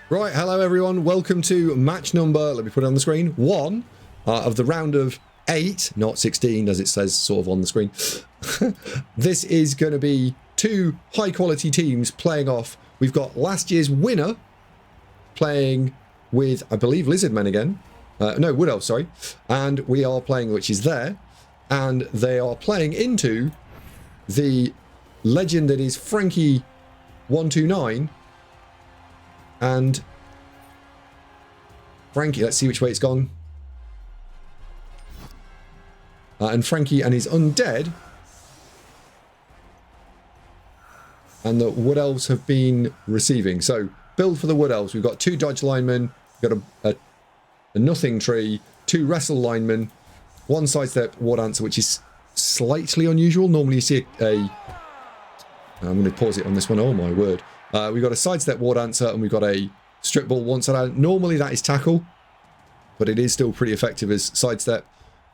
Right, hello everyone. Welcome to match number, let me put it on the screen, 1 of the round of 8, not 16 as it says sort of on the screen. This is going to be 2 high quality teams playing off. We've got last year's winner playing with, I believe, Lizardmen again. No, Wood Elves, sorry. And we are playing, which is there. And they are playing into the legend that is Franki 129. And Franki, let's see which way it's gone. And Franki and his undead. And the Wood Elves have been receiving. So, build for the Wood Elves. We've got 2 dodge linemen. We've got a nothing tree. 2 wrestle linemen. 1 sidestep war dancer, which is slightly unusual. Normally you see I'm going to pause it on this one. Oh my word. We've got a sidestep war dancer and we've got a strip ball one side. Normally that is tackle, but it is still pretty effective as sidestep.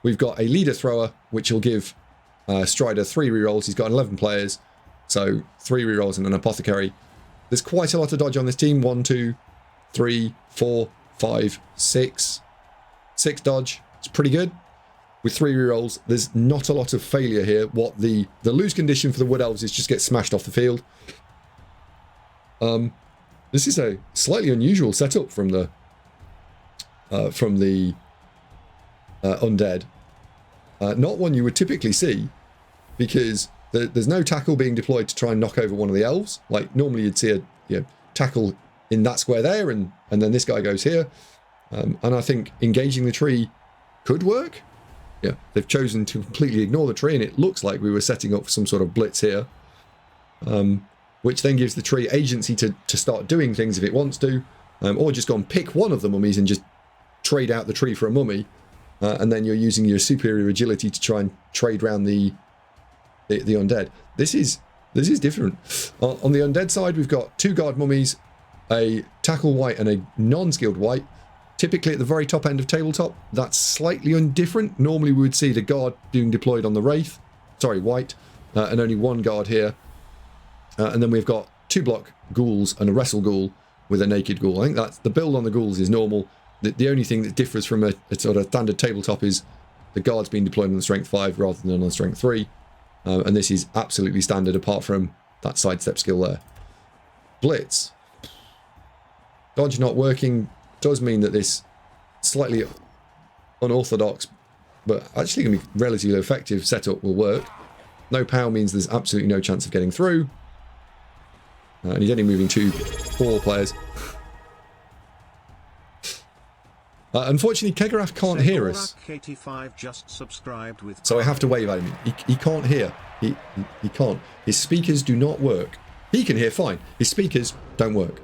We've got a leader thrower, which will give Strider 3 rerolls. He's got 11 players, so 3 rerolls and an apothecary. There's quite a lot of dodge on this team. 1, 2, 3, 4, 5, 6. 6 dodge. It's pretty good. With 3 rerolls, there's not a lot of failure here. What the lose condition for the Wood Elves is just get smashed off the field. This is a slightly unusual setup from the undead. Not one you would typically see, because there's no tackle being deployed to try and knock over one of the elves. Like normally you'd see a tackle in that square there, and then this guy goes here. And I think engaging the tree could work. Yeah, they've chosen to completely ignore the tree, and it looks like we were setting up some sort of blitz here. Which then gives the tree agency to start doing things if it wants to, or just go and pick one of the mummies and just trade out the tree for a mummy, and then you're using your superior agility to try and trade around the undead. This is different. On the undead side, we've got 2 guard mummies, a tackle white and a non-skilled white. Typically at the very top end of tabletop, that's slightly indifferent. Normally we would see the guard being deployed on the wraith, sorry, white, and only 1 guard here. And then we've got 2 block ghouls and a wrestle ghoul with a naked ghoul. I think that's the build on the ghouls is normal. The only thing that differs from a sort of standard tabletop is the guards being deployed on the strength 5 rather than on the strength 3. And this is absolutely standard apart from that sidestep skill there. Blitz. Dodge not working does mean that this slightly unorthodox but actually going to be relatively effective setup will work. No power means there's absolutely no chance of getting through. And he's only moving 4 players. Unfortunately, Kegarath can't hear us. So I have to wave at him. He can't hear. He can't. His speakers do not work. He can hear fine. His speakers don't work.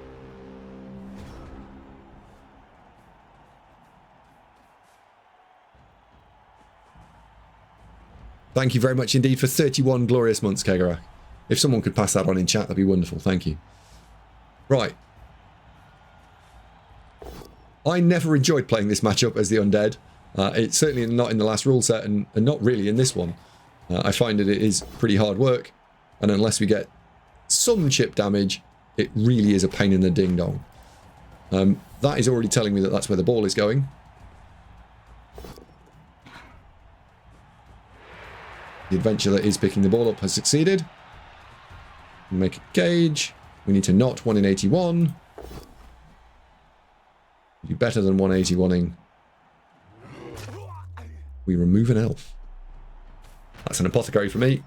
Thank you very much indeed for 31 glorious months, Kegarath. If someone could pass that on in chat, that'd be wonderful. Thank you. Right. I never enjoyed playing this matchup as the undead. It's certainly not in the last rule set and not really in this one. I find that it is pretty hard work. And unless we get some chip damage, it really is a pain in the ding-dong. That is already telling me that that's where the ball is going. The adventurer is picking the ball up has succeeded. Make a gauge. We need to not 1 in 81. Do better than 181ing. We remove an elf. That's an apothecary for me.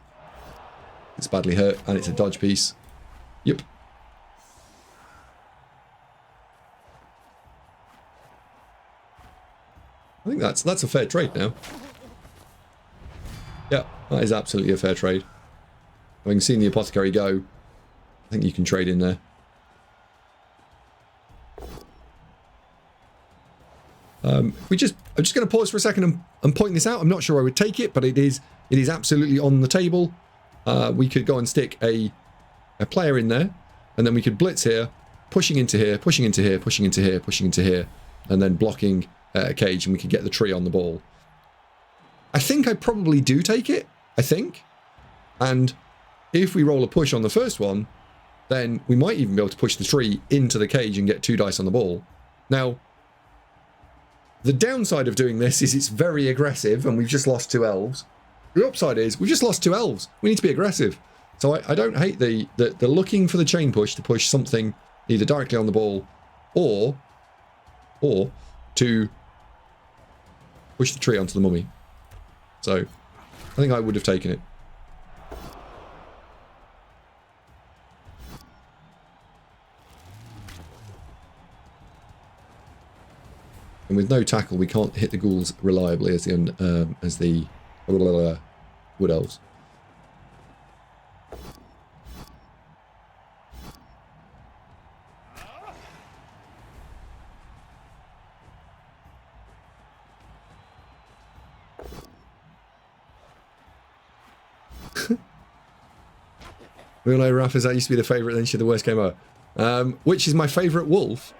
It's badly hurt and it's a dodge piece. Yep. I think that's a fair trade now. Yeah, that is absolutely a fair trade. Having seen the apothecary go, I think you can trade in there. I'm just going to pause for a second and point this out. I'm not sure I would take it, but it is absolutely on the table. We could go and stick a player in there, and then we could blitz here, pushing into here, pushing into here, pushing into here, pushing into here, and then blocking a cage, and we could get the tree on the ball. I think I probably do take it, I think. And if we roll a push on the first one, then we might even be able to push the tree into the cage and get 2 dice on the ball. Now, the downside of doing this is it's very aggressive, and we've just lost 2 elves. The upside is we've just lost 2 elves. We need to be aggressive. So I don't hate the looking for the chain push to push something either directly on the ball or to push the tree onto the mummy. So I think I would have taken it. And with no tackle, we can't hit the ghouls reliably as the wood elves. We all know Raffers, that used to be the favourite, then she's the worst game ever. Which is my favourite wolf?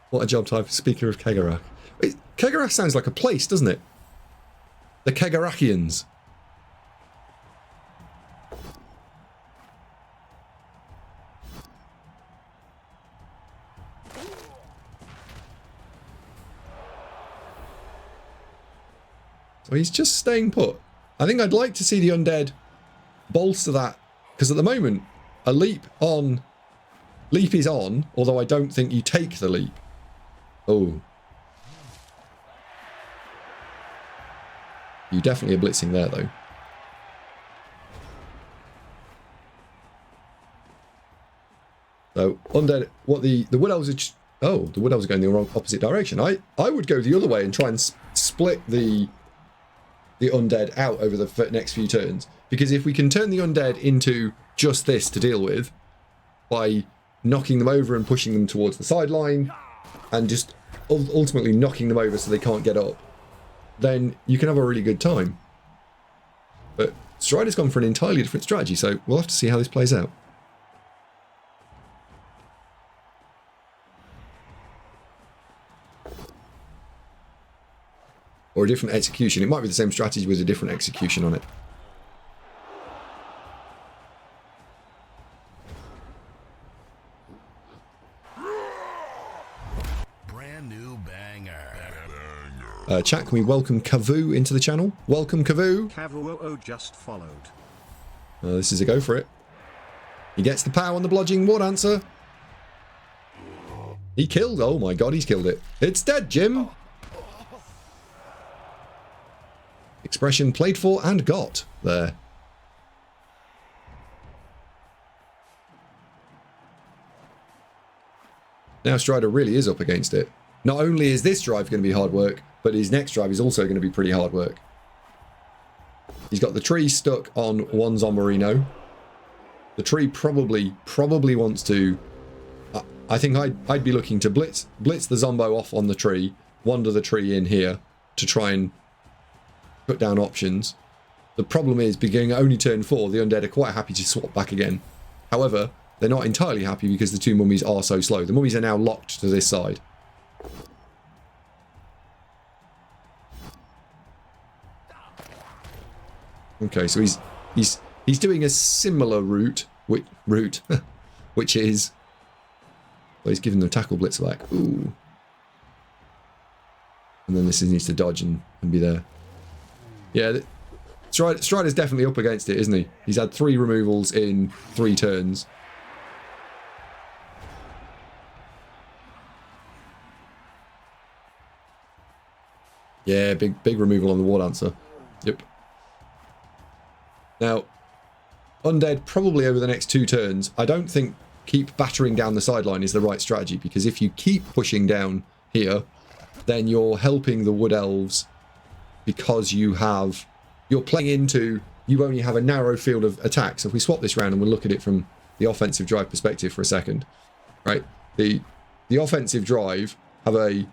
What a job type. Speaker of Kegarak. Wait, Kegarak sounds like a place, doesn't it? The Kegarakians. So he's just staying put. I think I'd like to see the undead bolster that, because at the moment, a leap is on, although I don't think you take the leap. Oh. You definitely are blitzing there, though. So, undead, what the Wood Elves are... Oh, the Wood Elves are going the wrong opposite direction. I would go the other way and try and split the undead out over the next few turns. Because if we can turn the undead into just this to deal with, by knocking them over and pushing them towards the sideline, and just ultimately knocking them over so they can't get up, then you can have a really good time. But Strider's gone for an entirely different strategy, so we'll have to see how this plays out. Or a different execution. It might be the same strategy with a different execution on it. Chat, can we welcome Kavu into the channel? Welcome, Kavu. Kavu just followed. This is a go for it. He gets the power on the bludgeoning war dancer. He killed. Oh my god, he's killed it. It's dead, Jim. Expression played for and got there. Now Strider really is up against it. Not only is this drive going to be hard work, but his next drive is also going to be pretty hard work. He's got the tree stuck on one Zomborino. The tree probably wants to... I think I'd be looking to blitz the Zombo off on the tree, wander the tree in here to try and put down options. The problem is, beginning only turn 4, the undead are quite happy to swap back again. However, they're not entirely happy because the 2 mummies are so slow. The mummies are now locked to this side. Okay, so he's doing a similar route, which is, well, he's giving the tackle blitz back. Ooh, and then this needs to dodge and be there. Yeah, Strider's definitely up against it, isn't he? He's had 3 removals in 3 turns. Yeah, big removal on the war dancer. Yep. Now, undead probably over the next 2 turns. I don't think keep battering down the sideline is the right strategy, because if you keep pushing down here, then you're helping the wood elves, because you're playing into, you only have a narrow field of attack. So if we swap this round and we'll look at it from the offensive drive perspective for a second, right? The offensive drive have a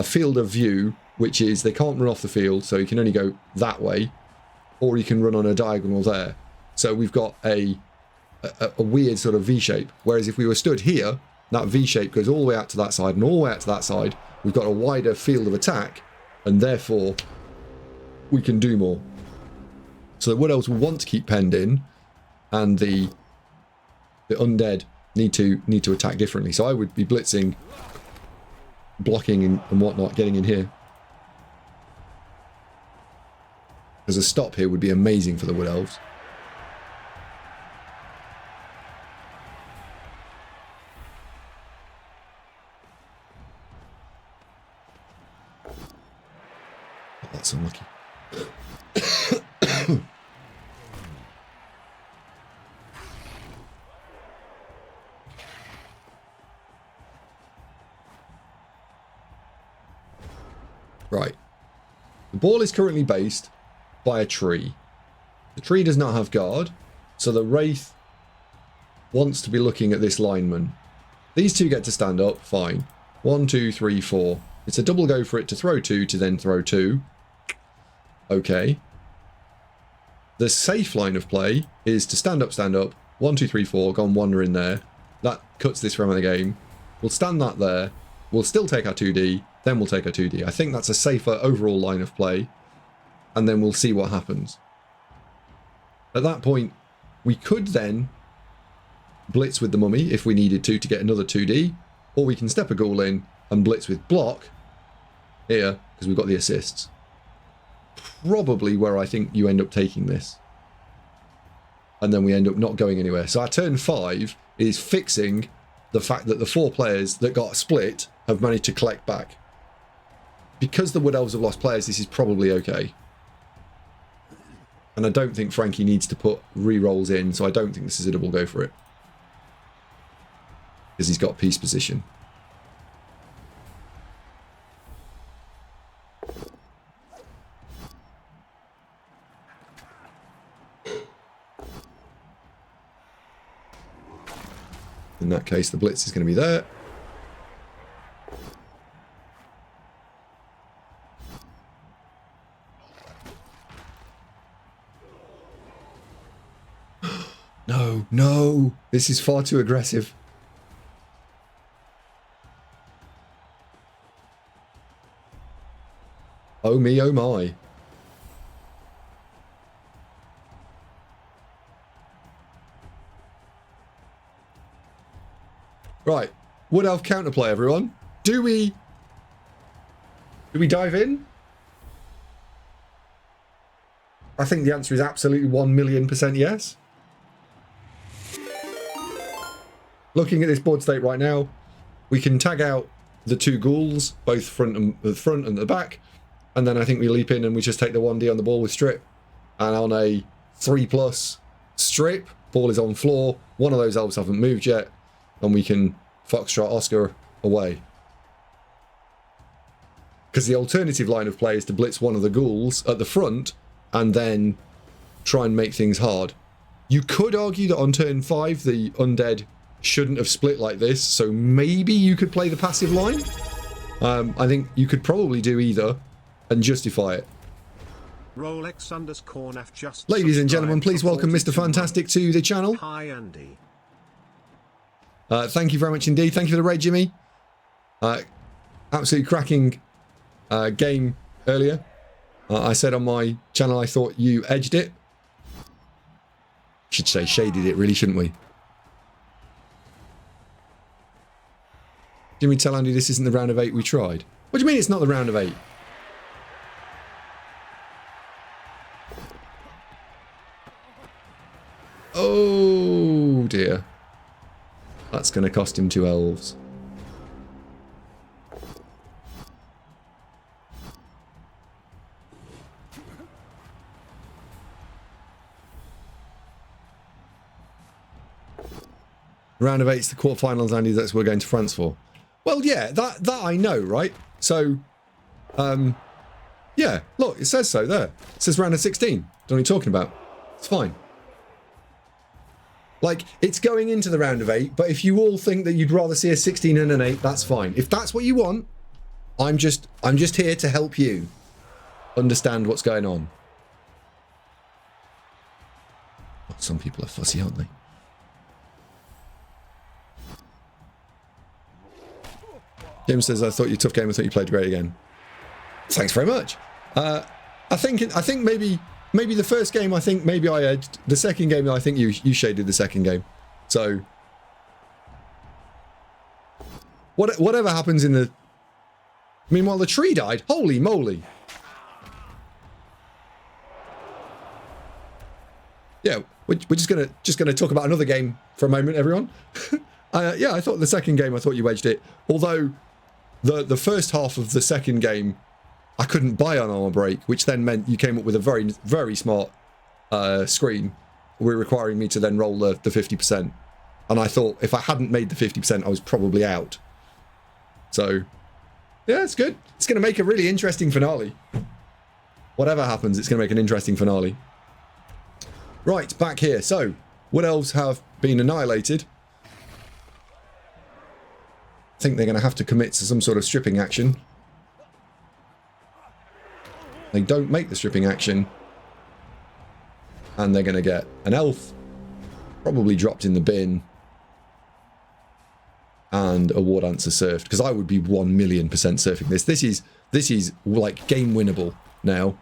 field of view, which is they can't run off the field, so you can only go that way, or you can run on a diagonal there. So we've got a weird sort of V shape. Whereas if we were stood here, that V shape goes all the way out to that side and all the way out to that side. We've got a wider field of attack, and therefore we can do more. So the wood elves will want to keep penned in, and the undead need to attack differently. So I would be blitzing, blocking and whatnot, getting in here. Because a stop here would be amazing for the Wood Elves. Oh, that's unlucky. Right. The ball is currently based by a tree. The tree does not have guard, so the Wraith wants to be looking at this lineman. These two get to stand up, fine. 1, 2, 3, 4. It's a double go for it to throw 2 to then throw 2. Okay. The safe line of play is to stand up, 1, 2, 3, 4, go and wander in there. That cuts this round of the game. We'll stand that there. We'll still take our 2D, then we'll take our 2D. I think that's a safer overall line of play. And then we'll see what happens. At that point, we could then blitz with the mummy if we needed to get another 2D. Or we can step a ghoul in and blitz with block here, because we've got the assists. Probably where I think you end up taking this. And then we end up not going anywhere. So our turn 5 is fixing the fact that the 4 players that got split have managed to collect back. Because the Wood Elves have lost players, this is probably okay. And I don't think Franki needs to put re-rolls in, so I don't think this is a double go for it. Because he's got peace position. In that case, the blitz is going to be there. No, no, this is far too aggressive. Oh me, oh my. Right, Wood Elf counterplay, everyone. Do we dive in? I think the answer is absolutely 1,000,000% yes. Looking at this board state right now, we can tag out the 2 ghouls, both front and the back, and then I think we leap in and we just take the 1D on the ball with strip. And on a 3+ strip, ball is on floor, one of those elves haven't moved yet, and we can Foxtrot Oscar away. Because the alternative line of play is to blitz one of the ghouls at the front and then try and make things hard. You could argue that on turn 5 the undead shouldn't have split like this, so maybe you could play the passive line. I think you could probably do either and justify it. Rolex_NAF just Ladies and gentlemen, please welcome Mr. Fantastic to the channel. Hi, Andy. Thank you very much indeed. Thank you for the raid, Jimmy. Absolutely cracking game earlier. I said on my channel I thought you edged it. Should say shaded it, really, shouldn't we? Jimmy, tell Andy this isn't the round of 8 we tried. What do you mean it's not the round of 8? Oh dear. That's going to cost him 2 elves. Round of 8's the quarterfinals, Andy. That's what we're going to France for. Well, yeah, that I know, right? So, yeah, look, it says so there. It says round of 16. Don't know what you're talking about. It's fine. Like, it's going into the round of 8, but if you all think that you'd rather see a 16 and an 8, that's fine. If that's what you want, I'm just here to help you understand what's going on. Oh, some people are fussy, aren't they? Jim says, I thought you tough game. I thought you played great again. Thanks very much. I think maybe maybe the first game, I think maybe I edged. The second game, I think you shaded the second game. So whatever happens in the... Meanwhile, the tree died. Holy moly. Yeah, we're just gonna talk about another game for a moment, everyone. Yeah, I thought the second game, I thought you edged it. Although the first half of the second game, I couldn't buy an armor break, which then meant you came up with a very, very smart screen, requiring me to then roll the 50%. And I thought if I hadn't made the 50%, I was probably out. So, yeah, it's good. It's going to make a really interesting finale. Whatever happens, it's going to make an interesting finale. Right, back here. So, Wood Elves have been annihilated. I think they're going to have to commit to some sort of stripping action. They don't make the stripping action. And they're going to get an elf. Probably dropped in the bin. And a War Dancer surfed. Because I would be 1,000,000% surfing this. This is like game winnable now.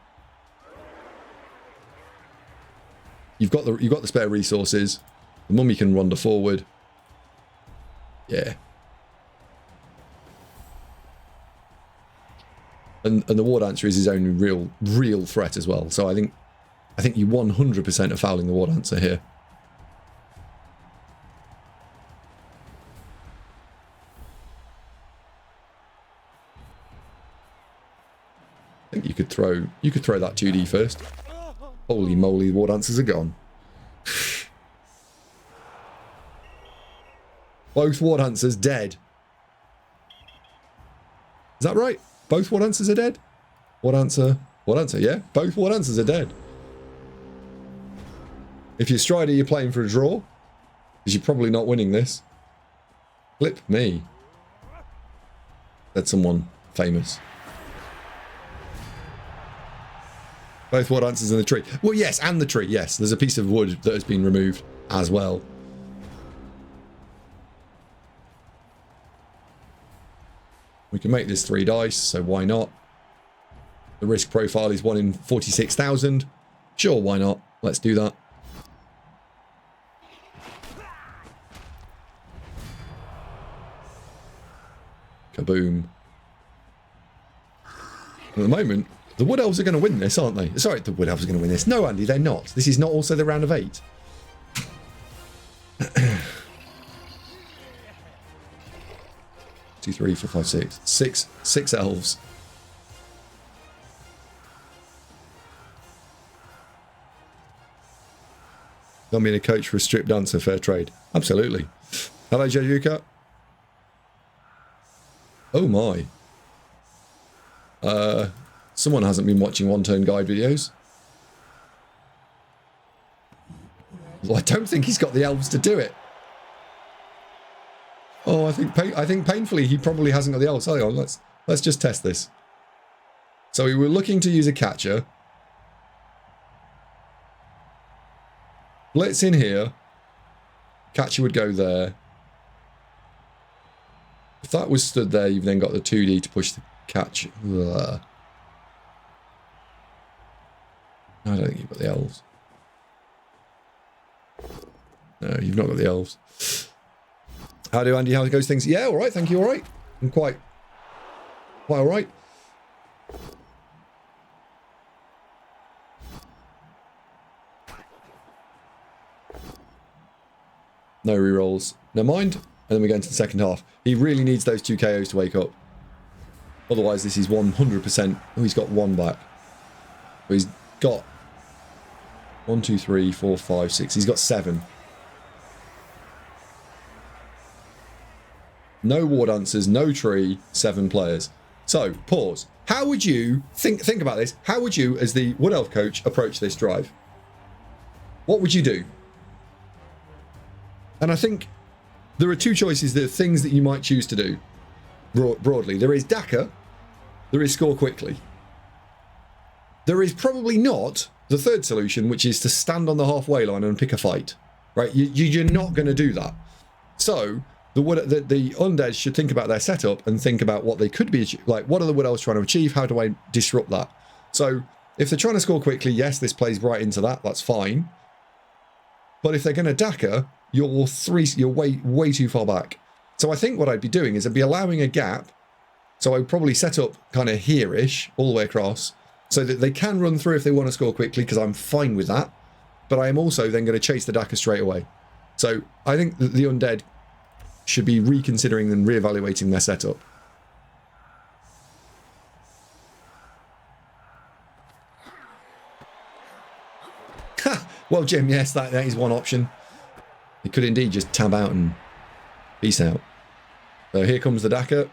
You've got the spare resources. The mummy can wander forward. Yeah. And the War Dancer is his only real threat as well. So I think you 100% are fouling the War Dancer here. I think you could throw that 2D first. Holy moly, the War Dancers are gone. Both War Dancers dead. Is that right? Both War Dancers are dead? War Dancer, yeah. Both War Dancers are dead. If you're Strider, you're playing for a draw. Because you're probably not winning this. Flip me. Said someone famous. Both War Dancers in the tree. Well, yes, and the tree, yes. There's a piece of wood that has been removed as well. We can make this 3 dice, so why not? The risk profile is 1 in 46,000. Sure, why not? Let's do that. Kaboom. At the moment, the Wood Elves are going to win this, aren't they? Sorry, the Wood Elves are going to win this. No, Andy, they're not. This is not also the round of 8. 2, 3, 4, 5, 6. Six elves. Not being a coach for a strip dancer, fair trade. Absolutely. Hello, Jajuka. Oh my. Someone hasn't been watching one-turn guide videos. Well, I don't think he's got the elves to do it. Oh, I think painfully he probably hasn't got the elves. Hang on, let's just test this. So we were looking to use a catcher. Blitz in here. Catcher would go there. If that was stood there, you've then got the 2D to push the catch. Ugh. I don't think you've got the elves. No, you've not got the elves. How do Andy? How goes things? Yeah, all right. Thank you. All right. I'm quite all right. No rerolls. Never mind. And then we go into the second half. He really needs those 2 KOs to wake up. Otherwise, this is 100%. Oh, he's got 1 back. So he's got 1, 2, 3, 4, 5, 6. He's got 7. No War Dancers, no tree, 7 players. So, pause. How would you, think about this, how would you, as the Wood Elf coach, approach this drive? What would you do? And I think there are 2 choices, there are things that you might choose to do, broadly. There is dacker, there is score quickly. There is probably not the third solution, which is to stand on the halfway line and pick a fight, right? You're not going to do that. So the undead should think about their setup and think about what they could be, like what are the Wood Elves trying to achieve? How do I disrupt that? So If they're trying to score quickly, yes, this plays right into that. That's fine. But if they're going to dacker, you're way too far back. So I think what I'd be doing is I'd be allowing a gap. So I would probably set up kind of here-ish, all the way across, so that they can run through if they want to score quickly, because I'm fine with that. But I am also then going to chase the dacker straight away. So I think that the undead should be reconsidering and reevaluating their setup. Ha! Well, Jim, yes, that is one option. You could indeed just tab out and peace out. So here comes the dacker.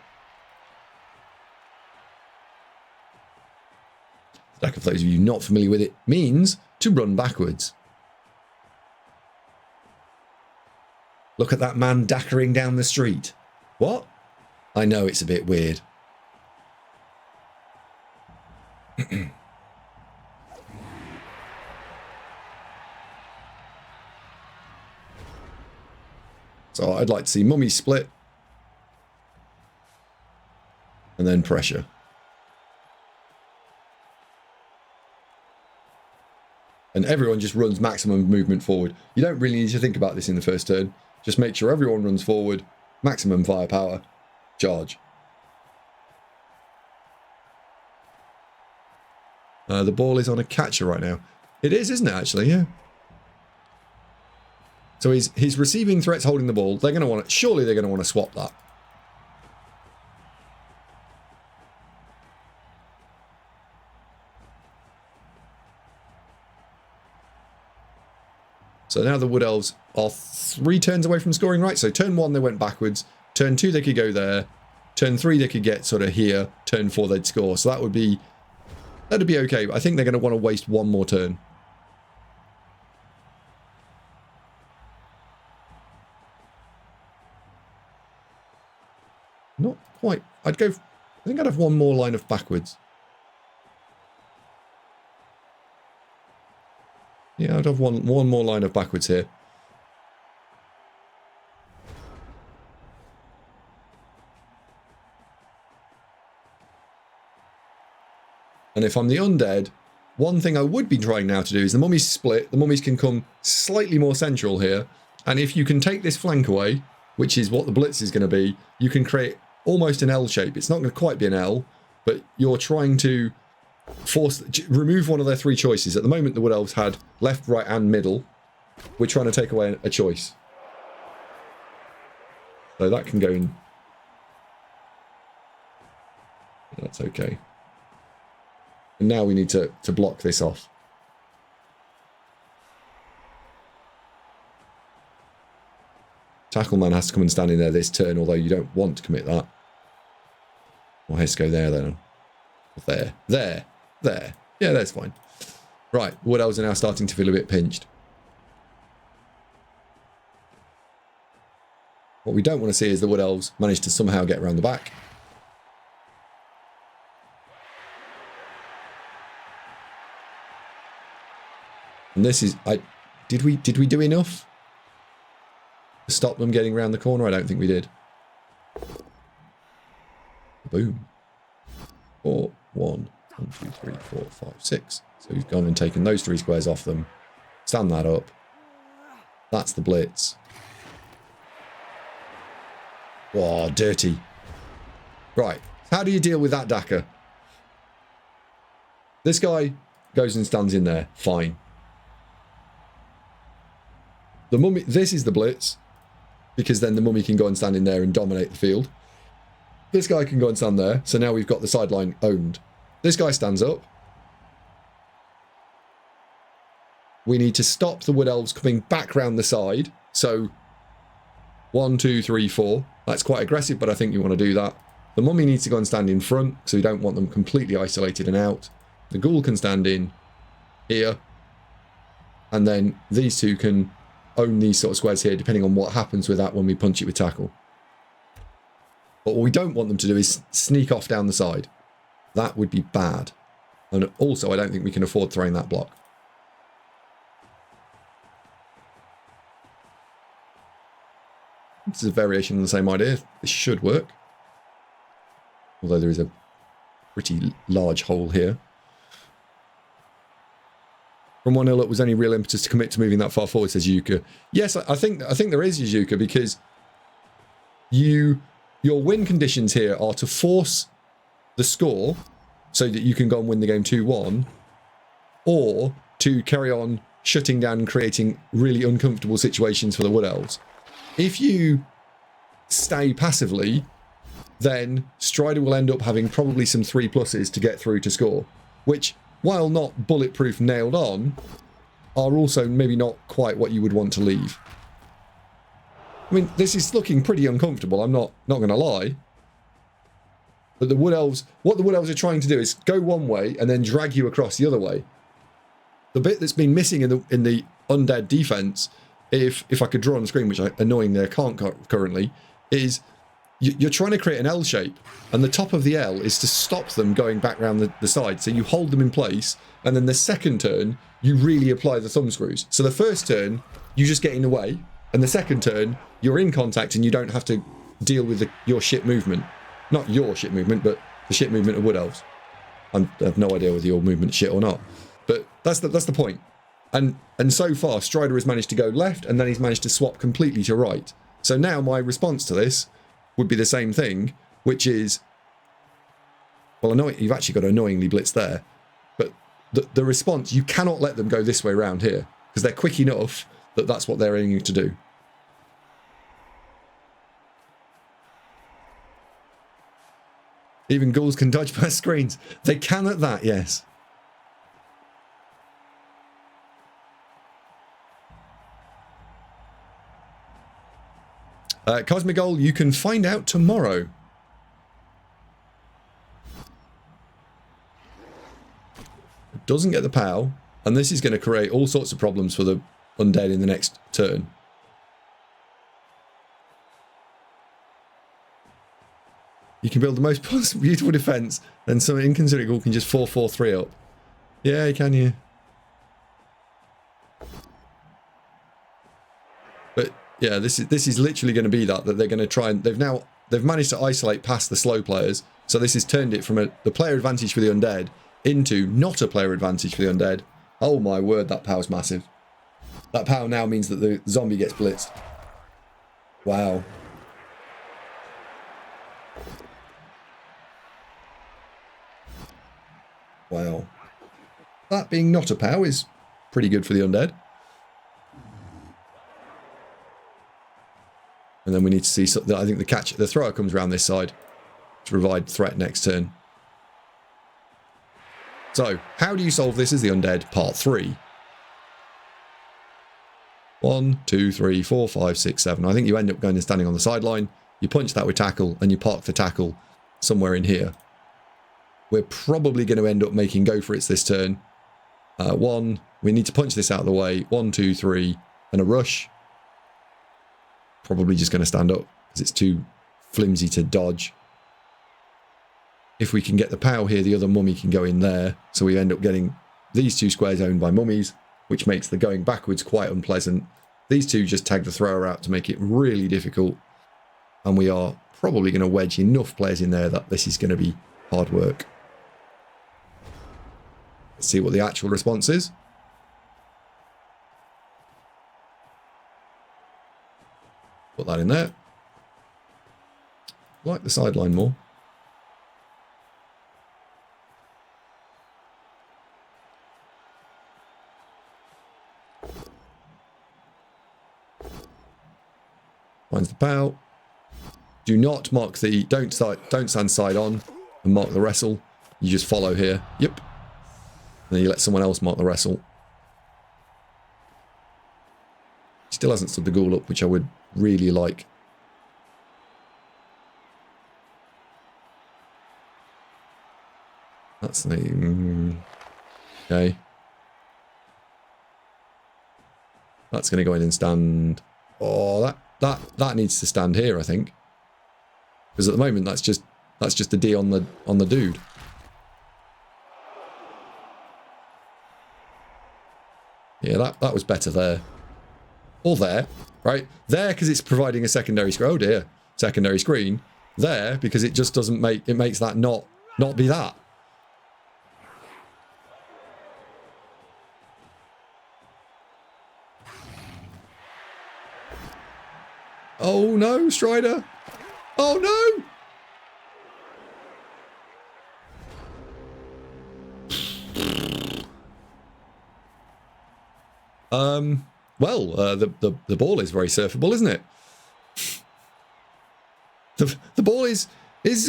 Dacker, for those of you not familiar with it, means to run backwards. Look at that man dackering down the street. What? I know it's a bit weird. So I'd like to see mummies split. And then pressure. And everyone just runs maximum movement forward. You don't really need to think about this in the first turn. Just make sure everyone runs forward, maximum firepower, charge. The ball is on a catcher right now. It is, isn't it, actually? Yeah. So he's receiving threats holding the ball. They're going to want to, surely they're going to want to swap that. So now the Wood Elves are 3 turns away from scoring, right? So turn 1, they went backwards. Turn 2, they could go there. Turn 3, they could get sort of here. Turn 4, they'd score. So that'd be okay. I think they're going to want to waste one more turn. Not quite. I think I'd have one more line of backwards. Yeah, I'd have one more line of backwards here. And if I'm the undead, one thing I would be trying now to do is the mummies split. The mummies can come slightly more central here. And if you can take this flank away, which is what the blitz is going to be, you can create almost an L shape. It's not going to quite be an L, but you're trying to remove one of their 3 choices. At the moment, the Wood Elves had left, right, and middle. We're trying to take away a choice. So that can go in. That's okay. And now we need to block this off. Tackleman has to come and stand in there this turn, although you don't want to commit that. Or has to go there then. There. Yeah, that's fine. Right, Wood Elves are now starting to feel a bit pinched. What we don't want to see is the Wood Elves manage to somehow get around the back. And this is... Did we do enough to stop them getting around the corner? I don't think we did. Boom. 4, 1, 2, 3, 4, 5, 6. So we've gone and taken those 3 squares off them. Stand that up. That's the blitz. Whoa, dirty. Right. How do you deal with that dacker? This guy goes and stands in there. Fine. The mummy, this is the blitz, because then the mummy can go and stand in there and dominate the field. This guy can go and stand there, so now we've got the sideline owned. This guy stands up. We need to stop the Wood Elves coming back round the side. So 1, 2, 3, 4. That's quite aggressive, but I think you want to do that. The mummy needs to go and stand in front, so you don't want them completely isolated and out. The ghoul can stand in here. And then these 2 can own these sort of squares here, depending on what happens with that when we punch it with tackle. But what we don't want them to do is sneak off down the side. That would be bad. And also, I don't think we can afford throwing that block. This is a variation on the same idea. This should work. Although there is a pretty large hole here. from 1-0 up was any real impetus to commit to moving that far forward, says Yuka. Yes, I think there is, Yuka, because your win conditions here are to force the score so that you can go and win the game 2-1, or to carry on shutting down and creating really uncomfortable situations for the Wood Elves. If you stay passively, then Strider will end up having probably some 3+s to get through to score, which, while not bulletproof nailed on, are also maybe not quite what you would want to leave. I mean, this is looking pretty uncomfortable, I'm not going to lie. But the Wood Elves, what the Wood Elves are trying to do is go one way and then drag you across the other way. The bit that's been missing in the undead defense, if I could draw on the screen, which annoyingly I can't currently, is you're trying to create an L shape, and the top of the L is to stop them going back around the side. So you hold them in place, and then the second turn, you really apply the thumb screws. So the first turn, you just get in the way, and the second turn, you're in contact and you don't have to deal with your shit movement. Not your shit movement, but the shit movement of Wood Elves. I have no idea whether your movement's shit or not. But that's the point. And so far, Strider has managed to go left, and then he's managed to swap completely to right. So now my response to this would be the same thing, which is, well, you've actually got to annoyingly blitz there. But the response, you cannot let them go this way around here, because they're quick enough that that's what they're aiming to do. Even ghouls can dodge past screens. They can at that, yes. Cosmic Goal, you can find out tomorrow. It doesn't get the POW, and this is going to create all sorts of problems for the undead in the next turn. You can build the most beautiful defense, then some inconsiderate ghoul can just 4-4-3 up. Yeah, can you? But yeah, this is literally going to be that they're going to try, and they've managed to isolate past the slow players. So this has turned it from the player advantage for the undead into not a player advantage for the undead. Oh my word, that power's massive. That power now means that the zombie gets blitzed. Wow. Wow. That being not a POW is pretty good for the undead. And then we need to see something. I think the thrower comes around this side to provide threat next turn. So, how do you solve this as the undead? Part 3. 1, 2, 3, 4, 5, 6, 7. I think you end up going and standing on the sideline. You punch that with tackle, and you park the tackle somewhere in here. We're probably going to end up making go for it this turn. 1, we need to punch this out of the way. 1, 2, 3, and a rush. Probably just going to stand up because it's too flimsy to dodge. If we can get the POW here, the other mummy can go in there. So we end up getting these 2 squares owned by mummies, which makes the going backwards quite unpleasant. These 2 just tag the thrower out to make it really difficult. And we are probably going to wedge enough players in there that this is going to be hard work. Let's see what the actual response is. Put that in there. I like the sideline more. Finds the POW. Do not mark the... Don't stand side on and mark the wrestle. You just follow here. Yep. And then you let someone else mark the wrestle. Still hasn't stood the ghoul up, which I would really like. That's the... Okay. That's going to go in and stand... Oh, that needs to stand here, I think. Because at the moment, that's just a D on the dude. Yeah, that was better there. Or there, right? There, because it's providing a secondary screen. Oh dear, secondary screen. There, because it just doesn't make... It makes that not be that. Oh no, Strider. Oh no. Well, the ball is very surfable, isn't it? The ball is he's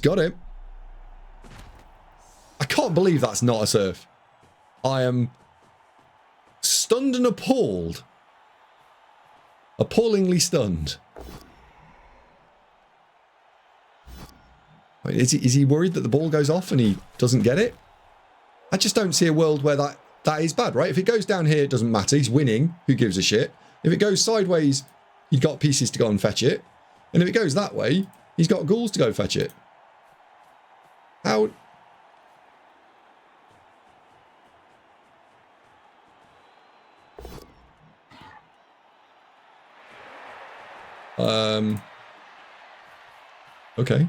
got him. I can't believe that's not a surf. I am stunned and appalled. Appallingly stunned. Wait, is he worried that the ball goes off and he doesn't get it? I just don't see a world where that is bad, right? If it goes down here, it doesn't matter. He's winning. Who gives a shit? If it goes sideways, you've got pieces to go and fetch it. And if it goes that way, he's got ghouls to go fetch it. How... Okay.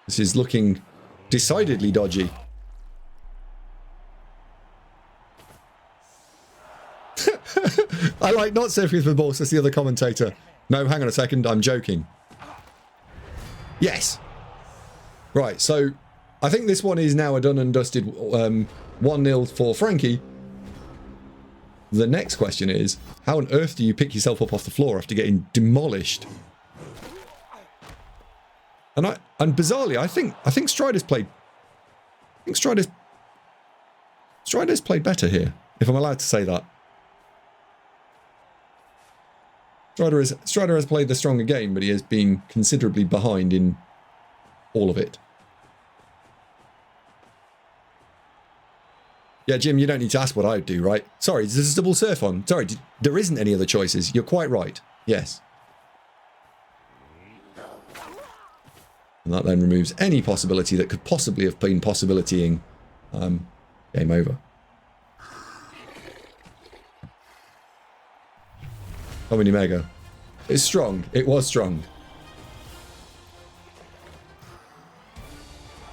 This is looking decidedly dodgy. I like not surfing with the ball, says the other commentator. No, hang on a second, I'm joking. Yes. Right, so I think this one is now a done and dusted 1-0 for Frankie. The next question is, how on earth do you pick yourself up off the floor after getting demolished? And bizarrely, I think Strider's played. I think Strider's played better here, if I'm allowed to say that. Strider has played the stronger game, but he has been considerably behind in all of it. Yeah, Jim, you don't need to ask what I would do, right? Sorry, there's a double surf on. Sorry, there isn't any other choices. You're quite right. Yes. And that then removes any possibility that could possibly have been possibilitying game over. How many mega? It's strong. It was strong.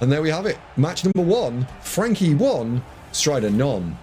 And there we have it. Match number 1. Frankie 1, Strider none.